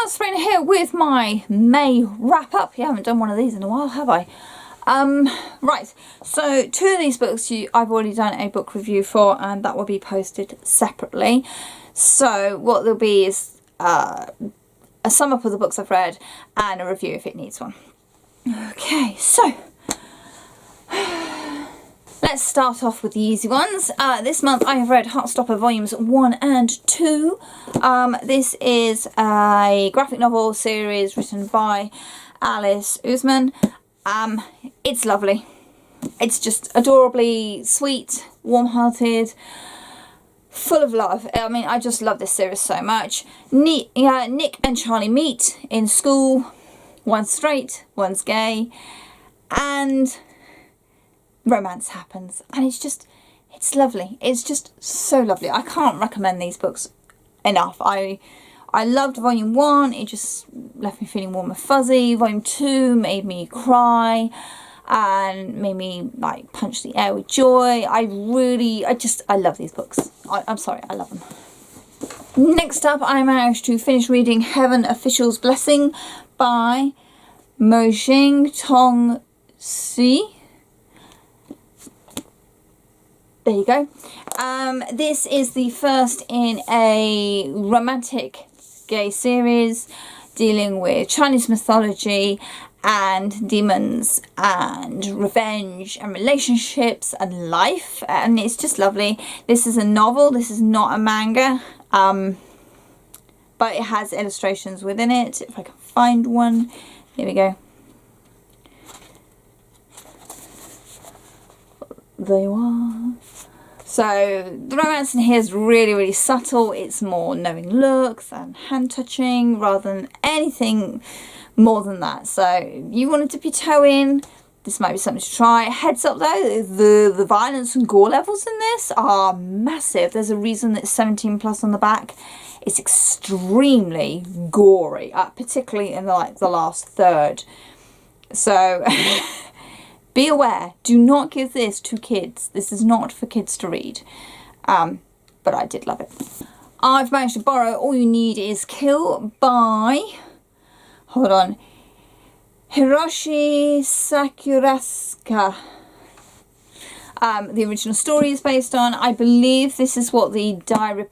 Sabrina here with my May wrap up. You haven't done one of these in a while, have I? Right, so two of these books I've already done a book review for, and that will be posted separately. So what there'll be is a sum up of the books I've read and a review if it needs one. Okay, so let's start off with the easy ones. This month I have read Heartstopper Volumes 1 and 2. This is a graphic novel series written by Alice Oseman. It's lovely. It's just adorably sweet, warm-hearted, full of love. I mean, I just love this series so much. Nick and Charlie meet in school. One's straight, one's gay, and romance happens, and it's lovely. It's just so lovely. I can't recommend these books enough. I loved Volume 1, it just left me feeling warm and fuzzy. Volume 2 made me cry and made me like punch the air with joy. I love these books. I'm sorry, I love them. Next up, I managed to finish reading Heaven Official's Blessing by Mojing Tong Si. There you go. This is the first in a romantic gay series dealing with Chinese mythology and demons and revenge and relationships and life, and it's just lovely. This is a novel, this is not a manga, but it has illustrations within it. If I can find one, here we go. There you are. So the romance in here is really, really subtle. It's more knowing looks and hand touching rather than anything more than that. So you wanted to be toe in, this might be something to try. Heads up though, the violence and gore levels in this are massive. There's a reason that it's 17+ on the back. It's extremely gory, particularly in the last third. So be aware, do not give this to kids. This is not for kids to read. But I did love it. I've managed to borrow All You Need Is Kill by, hold on, Hiroshi Sakurasuka. The original story is based on, I believe this is what the Die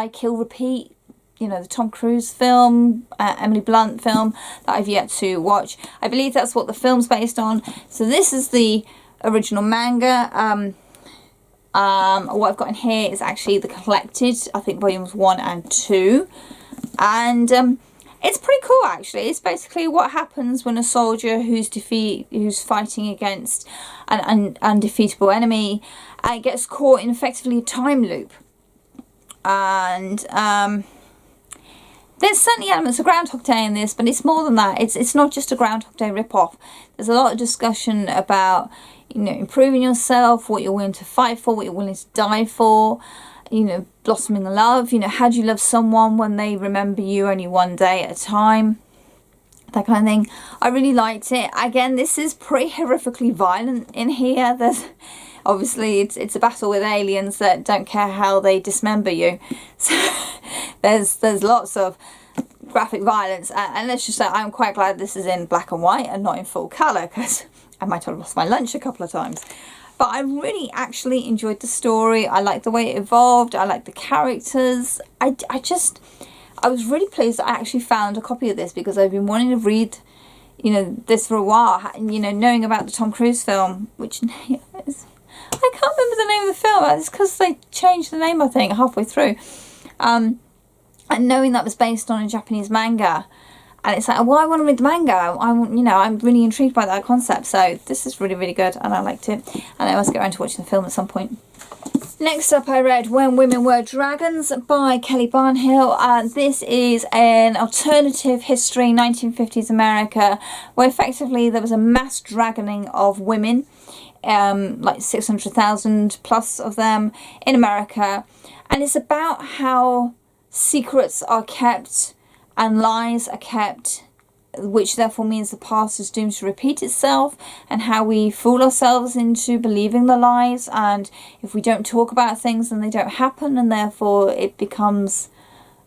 Kill Repeat, you know, the Tom Cruise film, Emily Blunt film that I've yet to watch. I believe that's what the film's based on. So this is the original manga. What I've got in here is actually the collected, I think volumes 1 and 2. And it's pretty cool actually. It's basically what happens when a soldier who's fighting against an undefeatable enemy gets caught in effectively a time loop. And there's certainly elements of Groundhog Day in this, but it's more than that. It's not just a Groundhog Day rip-off. There's a lot of discussion about, you know, improving yourself, what you're willing to fight for, what you're willing to die for, you know, blossoming love, you know, how do you love someone when they remember you only one day at a time, that kind of thing. I really liked it. Again, this is pretty horrifically violent in here. There's obviously it's a battle with aliens that don't care how they dismember you. So there's lots of graphic violence, and let's just say I'm quite glad this is in black and white and not in full colour, because I might have lost my lunch a couple of times. But I really actually enjoyed the story. I liked the way it evolved. I liked the characters. I was really pleased that I actually found a copy of this, because I've been wanting to read, you know, this for a while, and, you know, knowing about the Tom Cruise film, which is, I can't remember the name of the film. It's because they changed the name, I think, halfway through. And knowing that was based on a Japanese manga, and it's like, well, I want to read the manga. I'm really intrigued by that concept. So this is really, really good, and I liked it. And I must get around to watching the film at some point. Next up, I read When Women Were Dragons by Kelly Barnhill. This is an alternative history, 1950s America, where effectively there was a mass dragoning of women, like 600,000 plus of them in America. And it's about how secrets are kept and lies are kept, which therefore means the past is doomed to repeat itself, and how we fool ourselves into believing the lies, and if we don't talk about things then they don't happen, and therefore it becomes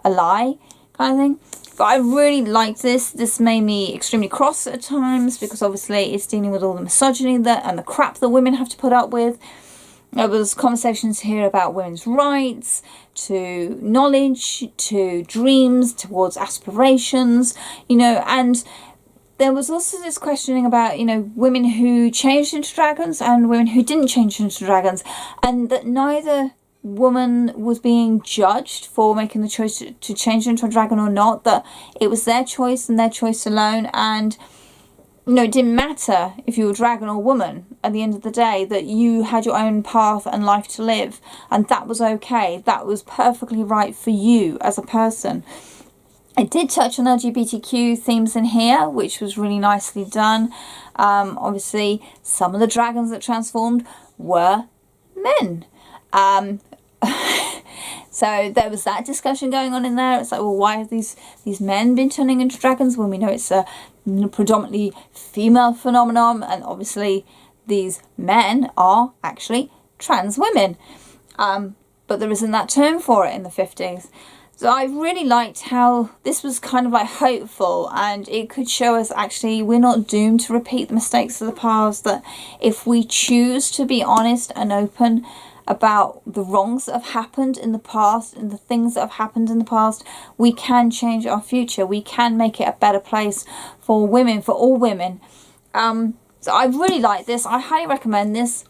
a lie. kind of thing. But I really liked this. This made me extremely cross at times because obviously it's dealing with all the misogyny and the crap that women have to put up with. There was conversations here about women's rights, to knowledge, to dreams, towards aspirations, and there was also this questioning about, women who changed into dragons and women who didn't change into dragons, and that neither woman was being judged for making the choice to change into a dragon or not, that it was their choice and their choice alone, and it didn't matter if you were dragon or woman at the end of the day, that you had your own path and life to live, and that was okay. That was perfectly right for you as a person. It did touch on LGBTQ themes in here, which was really nicely done. Obviously, some of the dragons that transformed were men. So there was that discussion going on in there. It's like, well, why have these men been turning into dragons when we know it's a predominantly female phenomenon, and obviously these men are actually trans women. But there isn't that term for it in the 50s. So I really liked how this was kind of like hopeful, and it could show us actually we're not doomed to repeat the mistakes of the past, that if we choose to be honest and open about the wrongs that have happened in the past and the things that have happened in the past, we can change our future. We can make it a better place for women, for all women. So I really like this. I highly recommend this.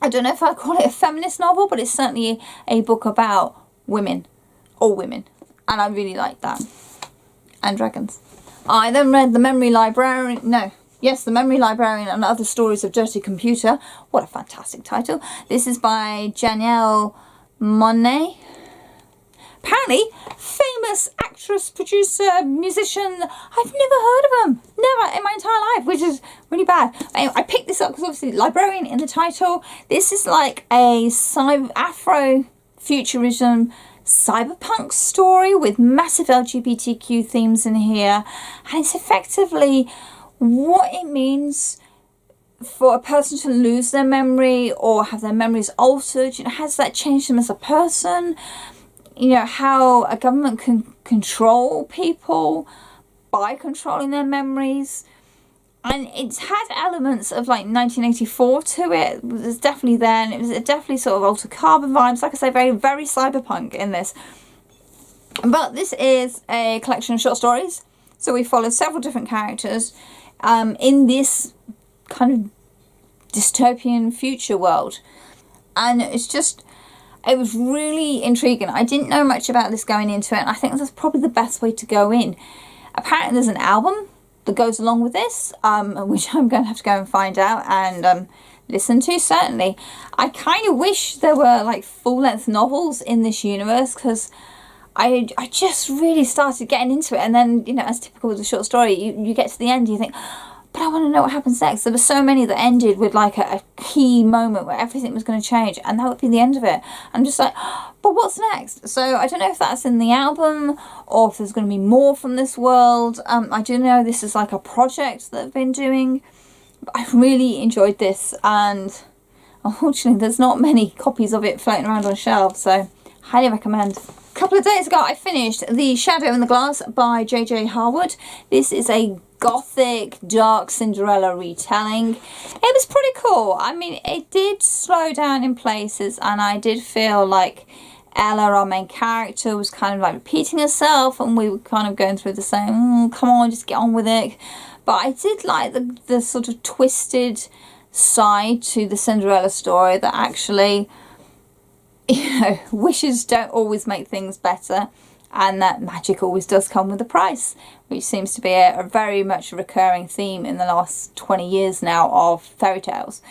I don't know if I'd call it a feminist novel, but it's certainly a book about women, all women, and I really like that. And dragons. I then read The Memory Librarian. The Memory Librarian and Other Stories of Dirty Computer. What a fantastic title. This is by Janelle Monáe. Apparently, famous actress, producer, musician. I've never heard of them. Never in my entire life, which is really bad. Anyway, I picked this up because obviously librarian in the title. This is like a Afro-futurism cyberpunk story with massive LGBTQ themes in here. And it's effectively what it means for a person to lose their memory or have their memories altered. Has that changed them as a person? How a government can control people by controlling their memories. And it's had elements of like 1984 to it. It was definitely there, and it was definitely sort of Altered Carbon vibes. Like I say, very, very cyberpunk in this. But this is a collection of short stories. So we follow several different characters in this kind of dystopian future world. And it was really intriguing. I didn't know much about this going into it, and I think that's probably the best way to go in. Apparently there's an album that goes along with this, which I'm going to have to go and find out and listen to, certainly. I kind of wish there were like full-length novels in this universe, because I just really started getting into it, and then, as typical with a short story, you get to the end and you think, but I want to know what happens next. There were so many that ended with like a key moment where everything was going to change, and that would be the end of it. I'm just like, but what's next? So I don't know if that's in the album or if there's going to be more from this world. I do know this is like a project that I've been doing. But I really enjoyed this, and unfortunately there's not many copies of it floating around on shelves, so highly recommend. A couple of days ago I finished The Shadow in the Glass by J.J. Harwood. This is a gothic, dark Cinderella retelling. It was pretty cool. I mean, it did slow down in places, and I did feel like Ella, our main character, was kind of like repeating herself, and we were kind of going through the same, come on, just get on with it. But I did like the sort of twisted side to the Cinderella story, that actually, wishes don't always make things better, and that magic always does come with a price, which seems to be a very much recurring theme in the last 20 years now of fairy tales.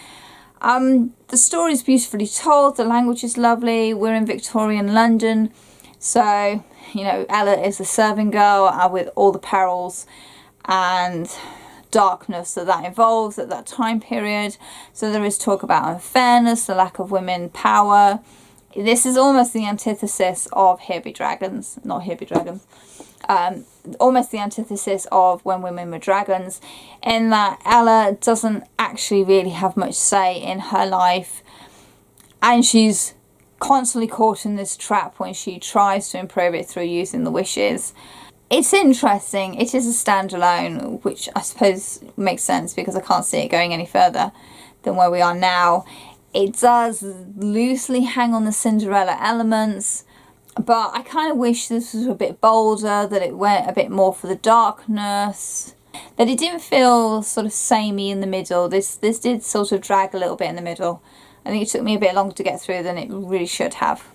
The story is beautifully told, the language is lovely, we're in Victorian London, so, Ella is a serving girl with all the perils and darkness that involves at that time period. So there is talk about unfairness, the lack of women power. This is almost the antithesis of Here Be Dragons, not Here Be Dragons. Almost the antithesis of When Women Were Dragons, in that Ella doesn't actually really have much say in her life, and she's constantly caught in this trap when she tries to improve it through using the wishes. It's interesting. It is a standalone, which I suppose makes sense because I can't see it going any further than where we are now. It does loosely hang on the Cinderella elements, but I kind of wish this was a bit bolder, that it went a bit more for the darkness, that it didn't feel sort of samey in the middle. This did sort of drag a little bit in the middle. I think it took me a bit longer to get through than it really should have.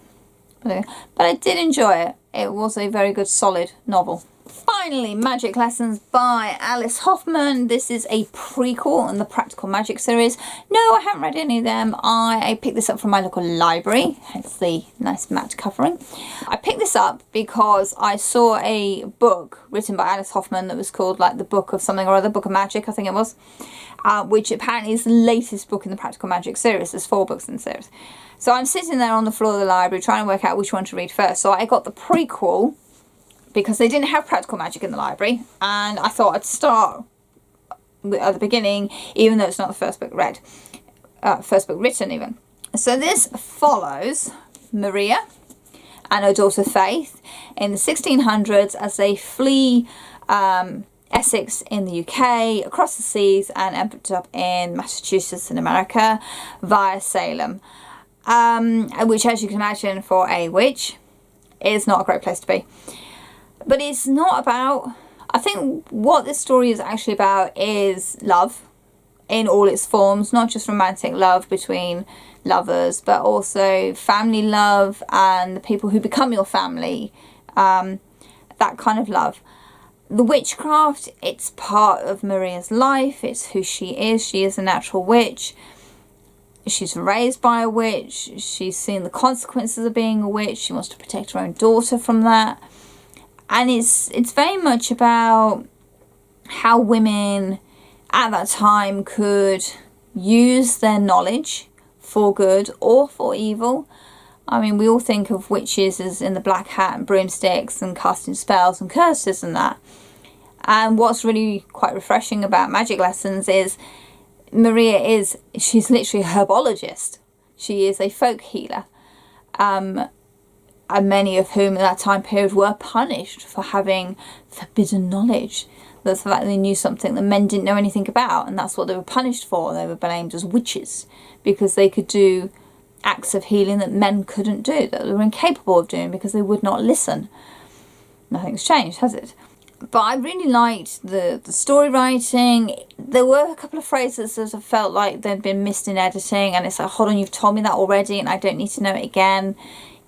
But I did enjoy it. It was a very good, solid novel. Finally, Magic Lessons by Alice Hoffman. This is a prequel in the Practical Magic series. No, I haven't read any of them. I picked this up from my local library, hence the nice matte covering. I picked this up because I saw a book written by Alice Hoffman that was called like the Book of something or other, Book of Magic, I think it was, which apparently is the latest book in the Practical Magic series. There's 4 books in the series. So I'm sitting there on the floor of the library trying to work out which one to read first. So I got the prequel because they didn't have Practical Magic in the library, and I thought I'd start at the beginning, even though it's not the first book read, first book written even. So this follows Maria and her daughter Faith in the 1600s as they flee Essex in the UK, across the seas, and ended up in Massachusetts in America via Salem. Which, as you can imagine, for a witch, is not a great place to be. But it's not about... I think what this story is actually about is love in all its forms, not just romantic love between lovers, but also family love and the people who become your family, that kind of love. The witchcraft, it's part of Maria's life, it's who she is. She is a natural witch. She's raised by a witch. She's seen the consequences of being a witch. She wants to protect her own daughter from that. And it's very much about how women at that time could use their knowledge for good or for evil. I mean, we all think of witches as in the black hat and broomsticks and casting spells and curses and that. And what's really quite refreshing about Magic Lessons is she's literally a herbologist. She is a folk healer. And many of whom at that time period were punished for having forbidden knowledge. That's the fact they knew something that men didn't know anything about, and that's what they were punished for. They were blamed as witches because they could do acts of healing that men couldn't do, that they were incapable of doing because they would not listen. Nothing's changed, has it? But I really liked the story writing. There were a couple of phrases that I felt like they'd been missed in editing, and it's like, hold on, you've told me that already and I don't need to know it again.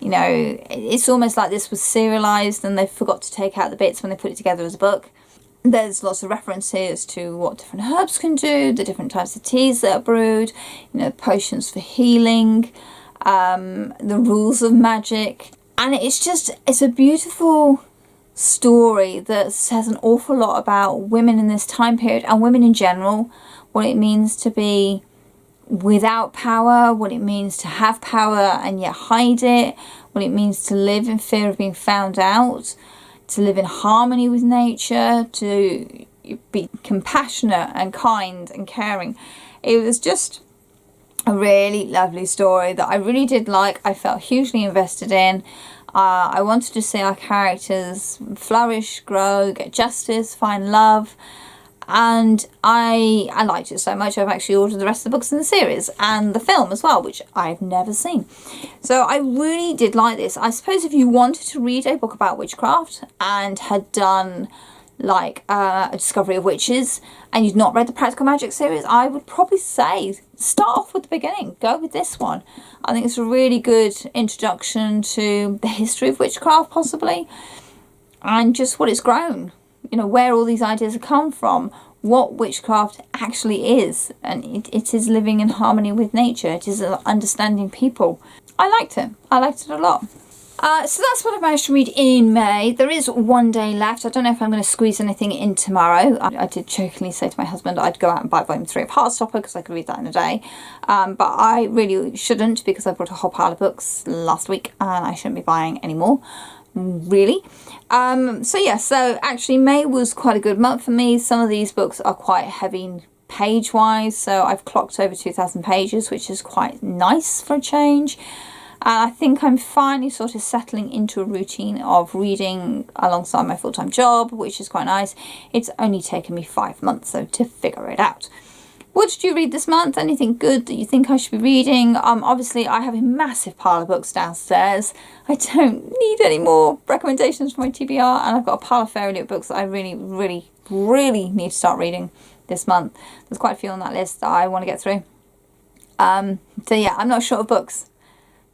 You know, it's almost like this was serialised and they forgot to take out the bits when they put it together as a book. There's lots of references to what different herbs can do, the different types of teas that are brewed, you know, potions for healing, the rules of magic. And it's a beautiful story that says an awful lot about women in this time period and women in general, what it means to be without power, what it means to have power and yet hide it, what it means to live in fear of being found out, to live in harmony with nature, to be compassionate and kind and caring. It was just a really lovely story that I really did like. I felt hugely invested in. I wanted to see our characters flourish, grow, get justice, find love. And I liked it so much I've actually ordered the rest of the books in the series and the film as well, which I've never seen. So I really did like this. I suppose if you wanted to read a book about witchcraft and had done like a Discovery of Witches and you'd not read the Practical Magic series, I would probably say start off with the beginning. Go with this one. I think it's a really good introduction to the history of witchcraft possibly and just what it's grown. You know, where all these ideas have come from, what witchcraft actually is. And it is living in harmony with nature. It is understanding people. I liked it. I liked it a lot. So that's what I managed to read in May. There is one day left. I don't know if I'm going to squeeze anything in tomorrow. I did jokingly say to my husband I'd go out and buy volume 3 of Heartstopper because I could read that in a day. But I really shouldn't because I bought a whole pile of books last week and I shouldn't be buying any more. Really. So actually May was quite a good month for me. Some of these books are quite heavy page wise, so I've clocked over 2,000 pages, which is quite nice for a change. And I think I'm finally sort of settling into a routine of reading alongside my full-time job, which is quite nice. It's only taken me 5 months though to figure it out. What did you read this month? Anything good that you think I should be reading? Obviously, I have a massive pile of books downstairs. I don't need any more recommendations for my TBR, and I've got a pile of fairy lit books that I really, really, really need to start reading this month. There's quite a few on that list that I want to get through. So yeah, I'm not short of books,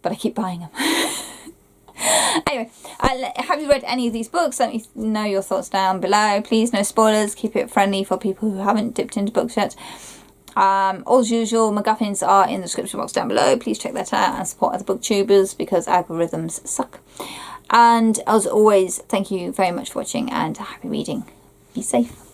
but I keep buying them. Anyway, have you read any of these books? Let me know your thoughts down below. Please, no spoilers. Keep it friendly for people who haven't dipped into books yet. All as usual, MacGuffins are in the description box down below. Please check that out and support other booktubers because algorithms suck. And as always, thank you very much for watching and happy reading. Be safe.